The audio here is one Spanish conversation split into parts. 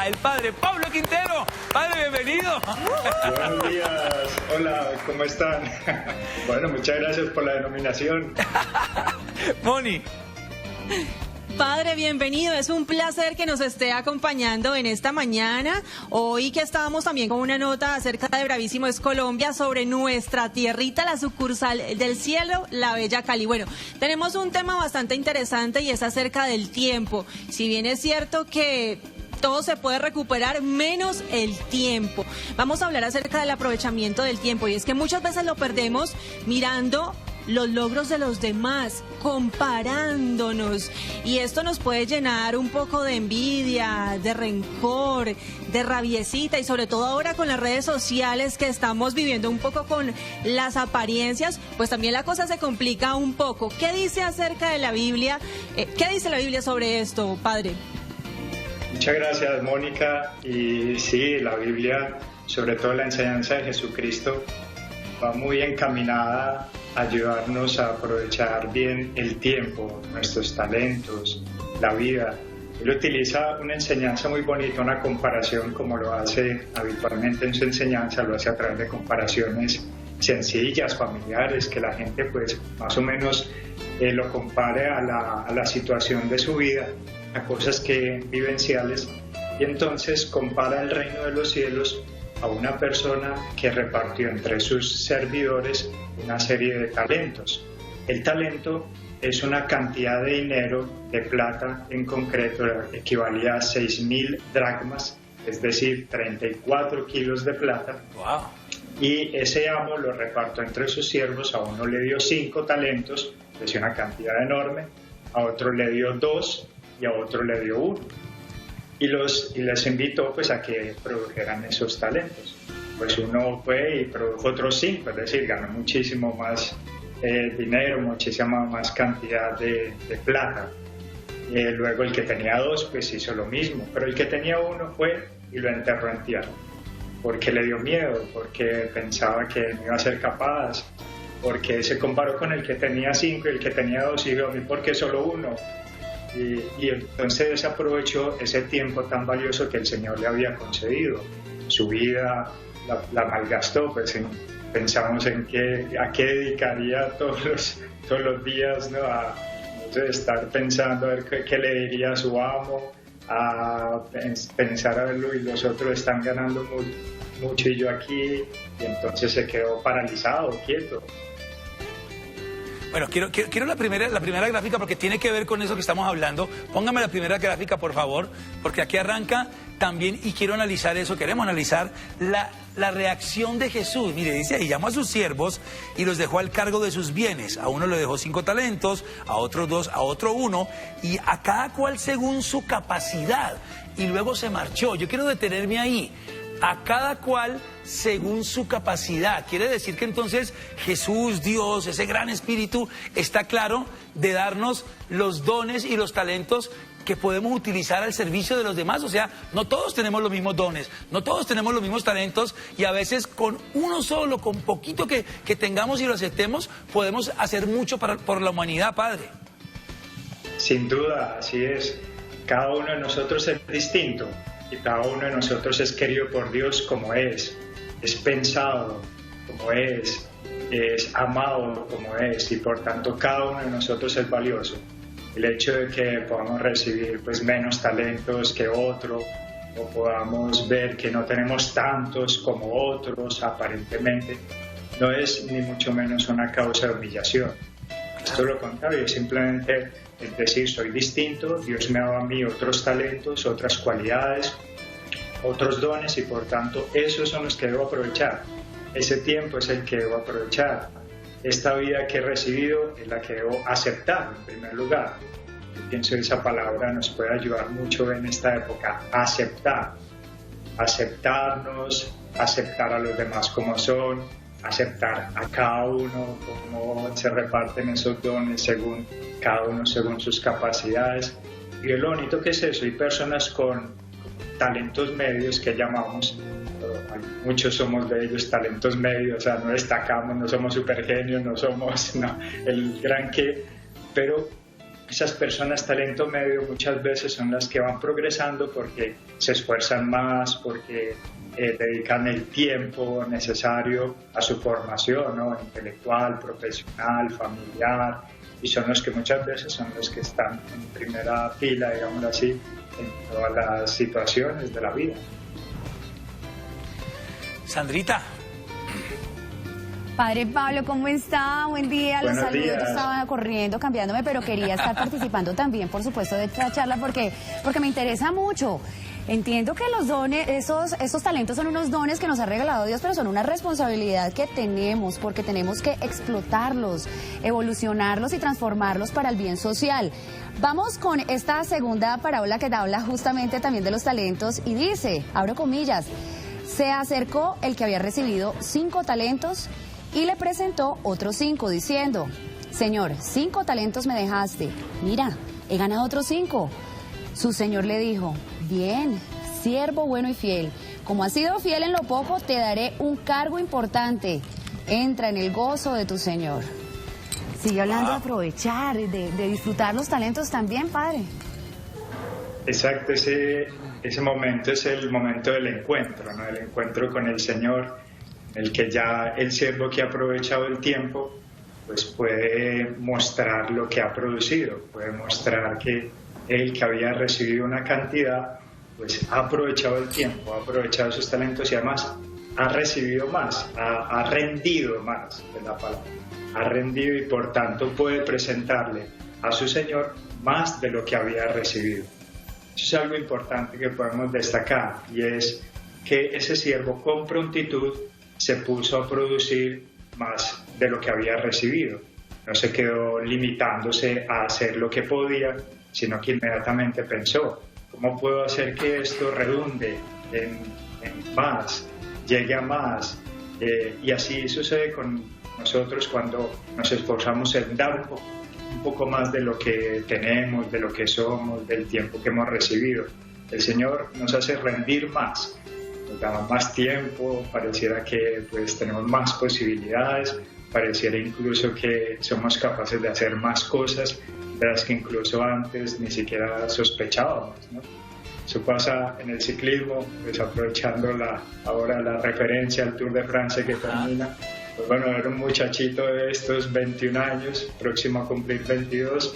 El padre Pablo Quintero. Padre, bienvenido. Buenos días, hola, ¿cómo están? Bueno, muchas gracias por la denominación. Moni. Padre, bienvenido. Es un placer que nos esté acompañando en esta mañana. Hoy que estábamos también con una nota acerca de Bravísimo es Colombia sobre nuestra tierrita, la sucursal del cielo, la Bella Cali. Bueno, tenemos un tema bastante interesante y es acerca del tiempo. Si bien es cierto que todo se puede recuperar menos el tiempo. Vamos a hablar acerca del aprovechamiento del tiempo y es que muchas veces lo perdemos mirando los logros de los demás, comparándonos, y esto nos puede llenar un poco de envidia, de rencor, de rabiecita, y sobre todo ahora con las redes sociales que estamos viviendo un poco con las apariencias, pues también la cosa se complica un poco. ¿Qué dice acerca de la Biblia? ¿Qué dice la Biblia sobre esto, padre? Muchas gracias, Mónica. Y sí, la Biblia, sobre todo la enseñanza de Jesucristo, va muy encaminada a ayudarnos a aprovechar bien el tiempo, nuestros talentos, la vida. Él utiliza una enseñanza muy bonita, una comparación, como lo hace habitualmente en su enseñanza, lo hace a través de comparaciones sencillas, familiares, que la gente pues más o menos lo compare a la situación de su vida, a cosas vivenciales, y entonces compara el reino de los cielos a una persona que repartió entre sus servidores una serie de talentos. El talento es una cantidad de dinero, de plata en concreto, equivalía a 6.000 dracmas, es decir, 34 kilos de plata. Wow. Y ese amo lo repartió entre sus siervos, a uno le dio 5 talentos, es una cantidad enorme, a otro le dio 2 y a otro le dio 1. Y les invitó pues a que produjeran esos talentos. Pues uno fue y produjo otros 5, es decir, ganó muchísimo más dinero, muchísima más cantidad de plata. Luego el que tenía 2 pues hizo lo mismo, pero el que tenía 1 fue y lo enterró en tierra, porque le dio miedo, porque pensaba que no iba a ser capaz, porque se comparó con el que tenía 5 y el que tenía 2 y dijo, ¿y por qué solo 1? Y entonces aprovechó ese tiempo tan valioso que el Señor le había concedido. Su vida la malgastó, pues pensamos en a qué dedicaría todos los días, ¿no? A estar pensando a ver qué le diría a su amo, a pensar a verlo y los otros están ganando mucho y yo aquí, y entonces se quedó paralizado, quieto. Bueno, quiero la primera gráfica porque tiene que ver con eso que estamos hablando. Póngame la primera gráfica, por favor, porque aquí arranca también y quiero analizar eso. Queremos analizar la reacción de Jesús. Mire, dice ahí, llamó a sus siervos y los dejó al cargo de sus bienes. A uno le dejó 5 talentos, a otro 2, a otro 1, y a cada cual según su capacidad. Y luego se marchó. Yo quiero detenerme ahí. A cada cual según su capacidad. Quiere decir que entonces Jesús, Dios, ese gran espíritu, está claro de darnos los dones y los talentos que podemos utilizar al servicio de los demás. O sea, no todos tenemos los mismos dones, no todos tenemos los mismos talentos, y a veces con uno solo, con poquito que tengamos y lo aceptemos, podemos hacer mucho por la humanidad, Padre. Sin duda, así es. Cada uno de nosotros es distinto. Y cada uno de nosotros es querido por Dios como es pensado como es amado como es, y por tanto cada uno de nosotros es valioso. El hecho de que podamos recibir pues menos talentos que otro, o podamos ver que no tenemos tantos como otros aparentemente, no es ni mucho menos una causa de humillación. Esto es lo contrario, es simplemente es decir, soy distinto, Dios me ha dado a mí otros talentos, otras cualidades, otros dones, y por tanto esos son los que debo aprovechar. Ese tiempo es el que debo aprovechar. Esta vida que he recibido es la que debo aceptar en primer lugar. Yo pienso que esa palabra nos puede ayudar mucho en esta época. Aceptar. Aceptarnos, aceptar a los demás como son, aceptar a cada uno, cómo se reparten esos dones según cada uno, según sus capacidades. Y lo bonito que es eso, hay personas con talentos medios que llamamos, muchos somos de ellos talentos medios, o sea, no destacamos, no somos supergenios, no somos el gran que, pero esas personas talento medio muchas veces son las que van progresando porque se esfuerzan más, porque dedican el tiempo necesario a su formación, ¿no? Intelectual, profesional, familiar, y son los que muchas veces son los que están en primera fila, digamos así, en todas las situaciones de la vida. Sandrita. Padre Pablo, ¿cómo está? Buen día, los saludos. Yo estaba corriendo, cambiándome, pero quería estar participando también, por supuesto, de esta charla porque me interesa mucho. Entiendo que los dones, esos talentos son unos dones que nos ha regalado Dios, pero son una responsabilidad que tenemos, porque tenemos que explotarlos, evolucionarlos y transformarlos para el bien social. Vamos con esta segunda parábola que habla justamente también de los talentos y dice, abro comillas, se acercó el que había recibido 5 talentos y le presentó otros 5, diciendo, Señor, 5 talentos me dejaste, mira, he ganado otros 5. Su señor le dijo, bien, siervo bueno y fiel, como has sido fiel en lo poco, te daré un cargo importante, entra en el gozo de tu señor. Sigue hablando de aprovechar, de disfrutar los talentos también, padre. Exacto, ese momento es el momento del encuentro, ¿no? El encuentro con el Señor, el que ya el siervo que ha aprovechado el tiempo, pues puede mostrar lo que ha producido, puede mostrar que el que había recibido una cantidad, pues ha aprovechado el tiempo, ha aprovechado sus talentos y además ha recibido más, ha rendido más, es la palabra, ha rendido y por tanto puede presentarle a su Señor más de lo que había recibido. Eso es algo importante que podemos destacar y es que ese siervo con prontitud se puso a producir más de lo que había recibido. No se quedó limitándose a hacer lo que podía, sino que inmediatamente pensó, ¿cómo puedo hacer que esto redunde en más, llegue a más? Y así sucede con nosotros cuando nos esforzamos en dar un poco más de lo que tenemos, de lo que somos, del tiempo que hemos recibido. El Señor nos hace rendir más, nos da más tiempo, pareciera que pues tenemos más posibilidades, pareciera incluso que somos capaces de hacer más cosas de las que incluso antes ni siquiera sospechábamos, ¿no? Eso pasa en el ciclismo, pues aprovechando ahora la referencia al Tour de Francia que termina. Pues bueno, era un muchachito de estos 21 años, próximo a cumplir 22,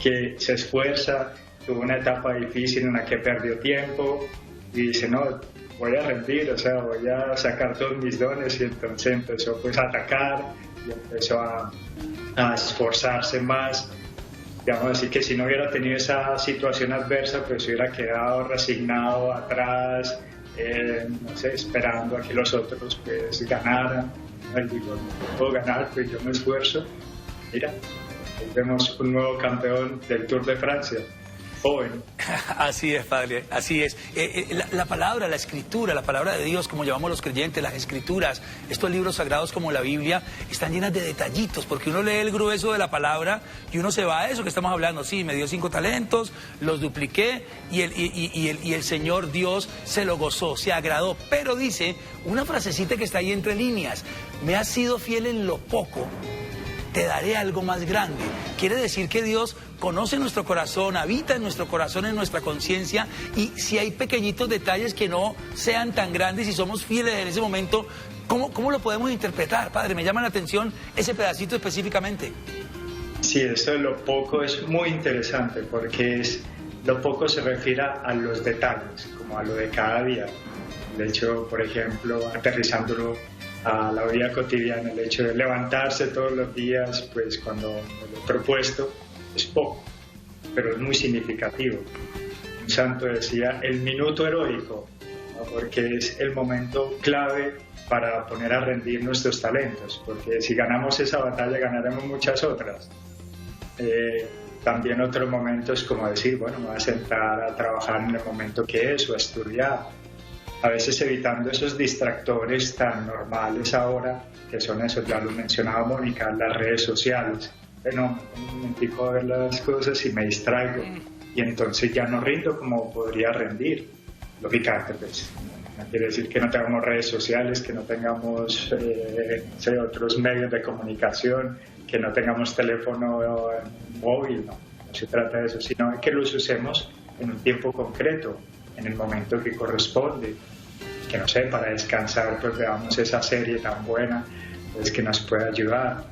que se esfuerza, tuvo una etapa difícil en la que perdió tiempo y dice, no, voy a rendir, o sea, voy a sacar todos mis dones y entonces empezó pues a atacar y empezó a esforzarse más. Digamos así que si no hubiera tenido esa situación adversa, pues hubiera quedado resignado atrás, no sé, esperando a que los otros pues ganaran. Digo, no puedo ganar, pues yo me esfuerzo. Mira, ahí vemos un nuevo campeón del Tour de Francia, joven. Así es, padre, así es. La palabra, la escritura, la palabra de Dios, como llamamos los creyentes, las escrituras, estos libros sagrados como la Biblia, están llenas de detallitos, porque uno lee el grueso de la palabra y uno se va a eso que estamos hablando. Sí, me dio 5 talentos, los dupliqué y el Señor Dios se lo gozó, se agradó. Pero dice una frasecita que está ahí entre líneas, me has sido fiel en lo poco, te daré algo más grande. Quiere decir que Dios conoce nuestro corazón, habita en nuestro corazón, en nuestra conciencia, y si hay pequeñitos detalles que no sean tan grandes y somos fieles en ese momento, ¿cómo lo podemos interpretar, padre? Me llama la atención ese pedacito específicamente. Sí, eso de lo poco es muy interesante porque lo poco se refiere a los detalles, como a lo de cada día. De hecho, por ejemplo, aterrizándolo a la vida cotidiana, el hecho de levantarse todos los días, pues cuando me lo he propuesto, es poco, pero es muy significativo. Un santo decía el minuto heroico, ¿no? Porque es el momento clave para poner a rendir nuestros talentos, porque si ganamos esa batalla ganaremos muchas otras. También otros momentos como decir, bueno, me voy a sentar a trabajar en el momento que es o a estudiar, a veces evitando esos distractores tan normales ahora, que son esos, ya lo mencionaba Mónica, las redes sociales. Bueno, un momentico a ver las cosas y me distraigo y entonces ya no rindo como podría rendir. Lógicamente, pues, no quiere decir que no tengamos redes sociales, que no tengamos otros medios de comunicación, que no tengamos teléfono móvil, no. no se trata de eso, sino de que los usemos en un tiempo concreto, en el momento que corresponde, que no sé, para descansar, pues veamos esa serie tan buena, pues que nos puede ayudar.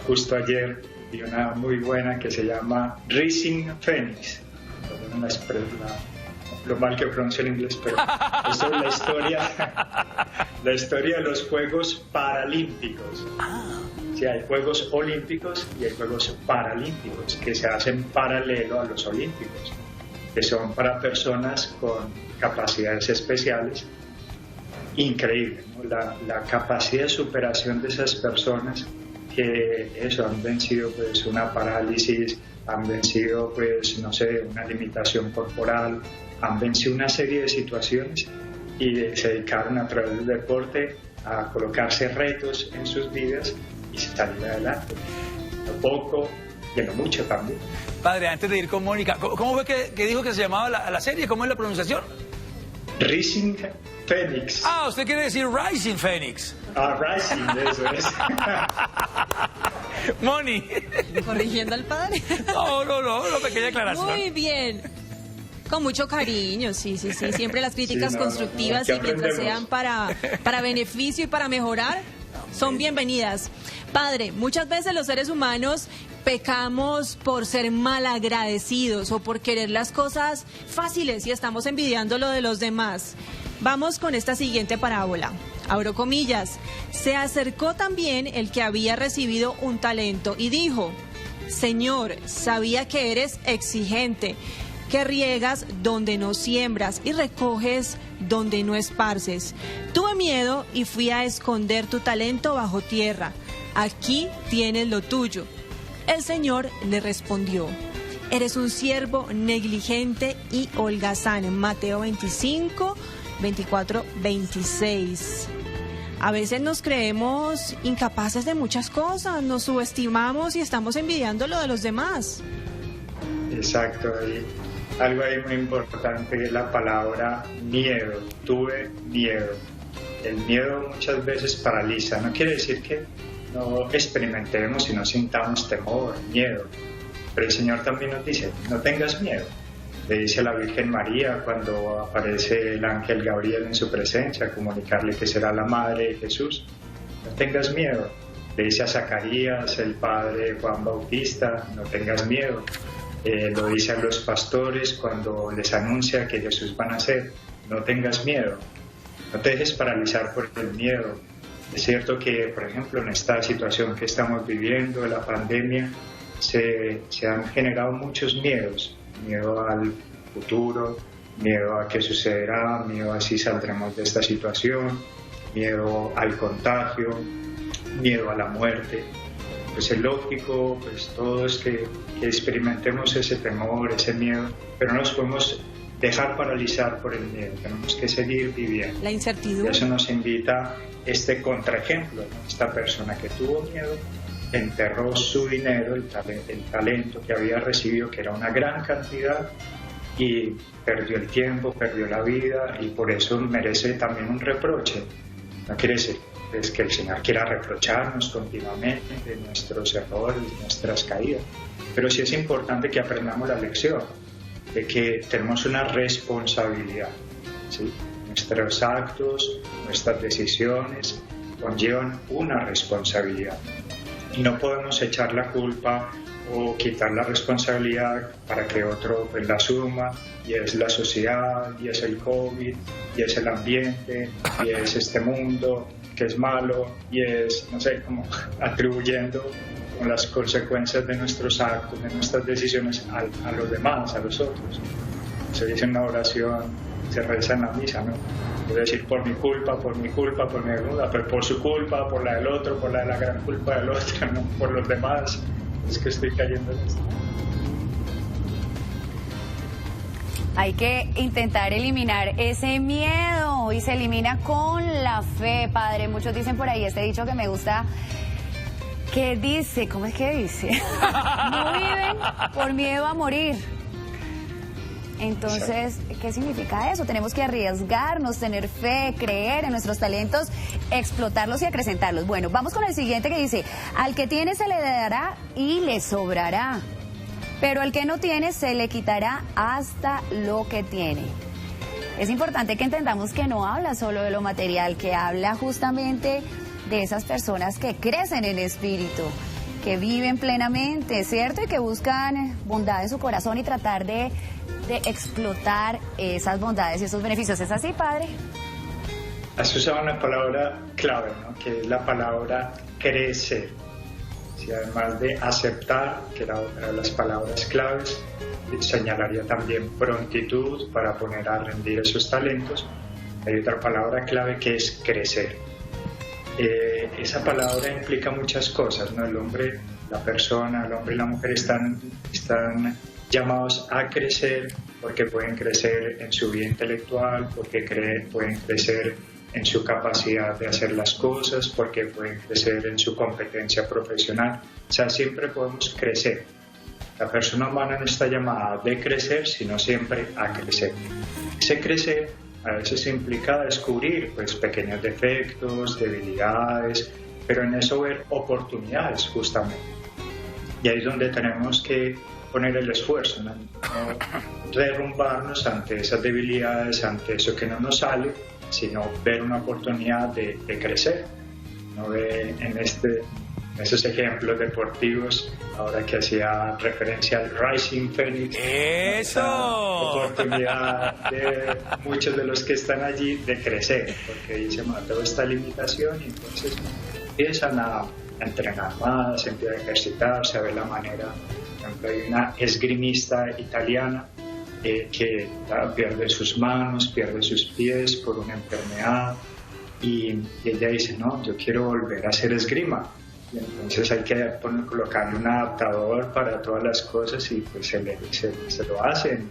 Justo ayer vi una muy buena que se llama Rising Phoenix, lo mal que pronuncio en inglés, pero eso es la historia de los Juegos Paralímpicos. Sí, hay Juegos Olímpicos y hay Juegos Paralímpicos que se hacen paralelo a los Olímpicos, que son para personas con capacidades especiales. Increíble, ¿no? La capacidad de superación de esas personas que han vencido pues una parálisis, han vencido pues no sé, una limitación corporal, han vencido una serie de situaciones y se dedicaron a través del deporte a colocarse retos en sus vidas y salir adelante, a poco y a lo mucho también. Padre, antes de ir con Mónica, ¿cómo fue que dijo que se llamaba la serie? ¿Cómo es la pronunciación? Rising Phoenix. Ah, usted quiere decir Rising Phoenix. Ah, Rising, eso es. Moni. Corrigiendo al padre. No, pequeña aclaración. Muy bien. Con mucho cariño, sí. Siempre las críticas constructivas y mientras sean para beneficio y para mejorar, son bienvenidas. Padre, muchas veces los seres humanos pecamos por ser malagradecidos o por querer las cosas fáciles y estamos envidiando lo de los demás. Vamos con esta siguiente parábola. Abro comillas. Se acercó también el que había recibido un talento y dijo: Señor, sabía que eres exigente, que riegas donde no siembras y recoges donde no esparces. Tuve miedo y fui a esconder tu talento bajo tierra. Aquí tienes lo tuyo. El Señor le respondió: eres un siervo negligente y holgazán. Mateo 25, 24, 26. A veces nos creemos incapaces de muchas cosas, nos subestimamos y estamos envidiando lo de los demás. Exacto, y algo ahí muy importante es la palabra miedo. Tuve miedo. El miedo muchas veces paraliza, no quiere decir que no experimentemos y no sintamos temor, miedo, pero el Señor también nos dice: no tengas miedo. Le dice a la Virgen María cuando aparece el ángel Gabriel en su presencia a comunicarle que será la madre de Jesús: no tengas miedo. Le dice a Zacarías, el padre Juan Bautista: no tengas miedo. Lo dice a los pastores cuando les anuncia que Jesús va a nacer: no tengas miedo, no te dejes paralizar por el miedo. Es cierto que, por ejemplo, en esta situación que estamos viviendo, la pandemia, se han generado muchos miedos. Miedo al futuro, miedo a qué sucederá, miedo a si saldremos de esta situación, miedo al contagio, miedo a la muerte. Pues es lógico, pues todos que experimentemos ese temor, ese miedo, pero no nos podemos dejar paralizar por el miedo, tenemos que seguir viviendo. La incertidumbre. Eso nos invita este contraejemplo, ¿no? Esta persona que tuvo miedo enterró su dinero, el talento que había recibido, que era una gran cantidad, y perdió el tiempo, perdió la vida, y por eso merece también un reproche. No quiere decir que el Señor quiera reprocharnos continuamente de nuestros errores, de nuestras caídas, pero sí es importante que aprendamos la lección de que tenemos una responsabilidad, ¿sí? Nuestros actos, nuestras decisiones conllevan una responsabilidad y no podemos echar la culpa o quitar la responsabilidad para que otro pues la asuma, y es la sociedad, y es el COVID, y es el ambiente, y es este mundo que es malo, y es, no sé, como atribuyendo con las consecuencias de nuestros actos, de nuestras decisiones a los demás, a los otros. Se dice en una oración, se reza en la misa, ¿no? Quiero decir, por mi culpa, por mi duda, pero por su culpa, por la del otro, por la de la gran culpa del otro, ¿no? Por los demás, es que estoy cayendo en esto. Hay que intentar eliminar ese miedo y se elimina con la fe, Padre. Muchos dicen por ahí este dicho que me gusta, que dice, ¿cómo es que dice? No viven por miedo a morir. Entonces, ¿qué significa eso? Tenemos que arriesgarnos, tener fe, creer en nuestros talentos, explotarlos y acrecentarlos. Bueno, vamos con el siguiente que dice: al que tiene se le dará y le sobrará. pero el que no tiene se le quitará hasta lo que tiene. Es importante que entendamos que no habla solo de lo material, que habla justamente de esas personas que crecen en espíritu, que viven plenamente, ¿cierto? Y que buscan bondad en su corazón y tratar de explotar esas bondades y esos beneficios. ¿Es así, padre? Has usado una palabra clave, ¿no? Que es la palabra crecer. Si además de aceptar, que era otra de las palabras claves, señalaría también prontitud para poner a rendir esos talentos. Hay otra palabra clave que es crecer. Esa palabra implica muchas cosas, ¿no? El hombre, la persona, el hombre y la mujer están llamados a crecer porque pueden crecer en su vida intelectual, porque pueden crecer en su capacidad de hacer las cosas, porque pueden crecer en su competencia profesional. O sea, siempre podemos crecer. La persona humana no está llamada de crecer, sino siempre a crecer. Ese crecer a veces implica descubrir pues, pequeños defectos, debilidades, pero en eso ver oportunidades justamente. Y ahí es donde tenemos que poner el esfuerzo, ¿no? No derrumbarnos ante esas debilidades, ante eso que no nos sale, sino ver una oportunidad de crecer. No ve en esos ejemplos deportivos, ahora que hacía referencia al Rising Phoenix, ¡eso! Oportunidad de muchos de los que están allí de crecer, porque dice, toda esta limitación, y entonces empiezan a entrenar más, empiezan a ejercitarse, a ver la manera. Por ejemplo, hay una esgrimista italiana que pierde sus manos, pierde sus pies por una enfermedad, y ella dice, no, yo quiero volver a hacer esgrima. Y entonces hay que colocarle un adaptador para todas las cosas y pues se lo hacen.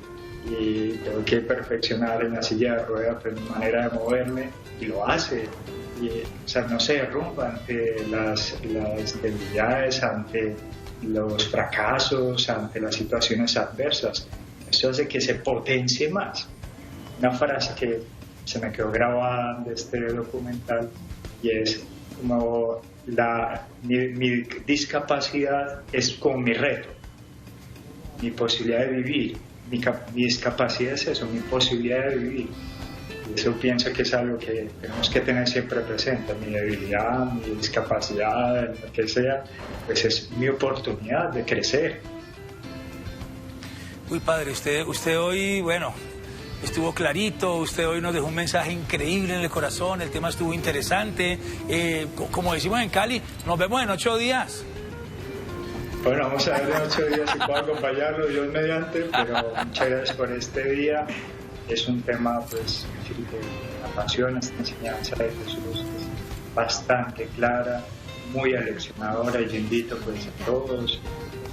Y tengo que perfeccionar en la silla de ruedas pues, mi manera de moverme y lo hace. Y, o sea, no se derrumba ante las debilidades, ante los fracasos, ante las situaciones adversas. Eso hace que se potencie más. Una frase que se me quedó grabada de este documental y es como mi discapacidad es como mi reto, mi posibilidad de vivir. Mi discapacidad es eso, mi posibilidad de vivir. Y eso pienso que es algo que tenemos que tener siempre presente. Mi debilidad, mi discapacidad, lo que sea, pues es mi oportunidad de crecer. Uy, padre, usted hoy, bueno, estuvo clarito, usted hoy nos dejó un mensaje increíble en el corazón, el tema estuvo interesante. Como decimos en Cali, nos vemos en 8 días. Bueno, vamos a ver en 8 días si puedo acompañarlo, Dios mediante, pero muchas gracias por este día. Es un tema, pues, que me apasiona, esta enseñanza de Jesús es bastante clara, muy aleccionadora, y yo invito pues a todos los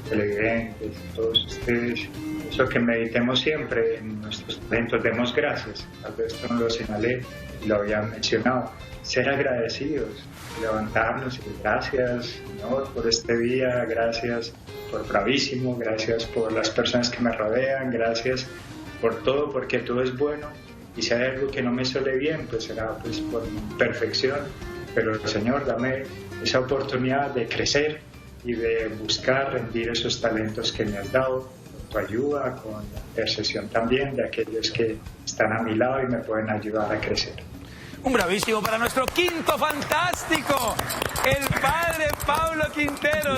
televidentes, a todos ustedes, eso que meditemos siempre en nuestros talentos, demos gracias. Tal vez esto no lo señalé y lo había mencionado, ser agradecidos, levantarnos y gracias, Señor, por este día, gracias por Bravísimo, gracias por las personas que me rodean, gracias por todo, porque todo es bueno, y si hay algo que no me sale bien, pues será pues por perfección, pero Señor, dame esa oportunidad de crecer y de buscar rendir esos talentos que me has dado, con tu ayuda, con la intercesión también de aquellos que están a mi lado y me pueden ayudar a crecer. Un bravísimo para nuestro quinto fantástico, el padre Pablo Quintero.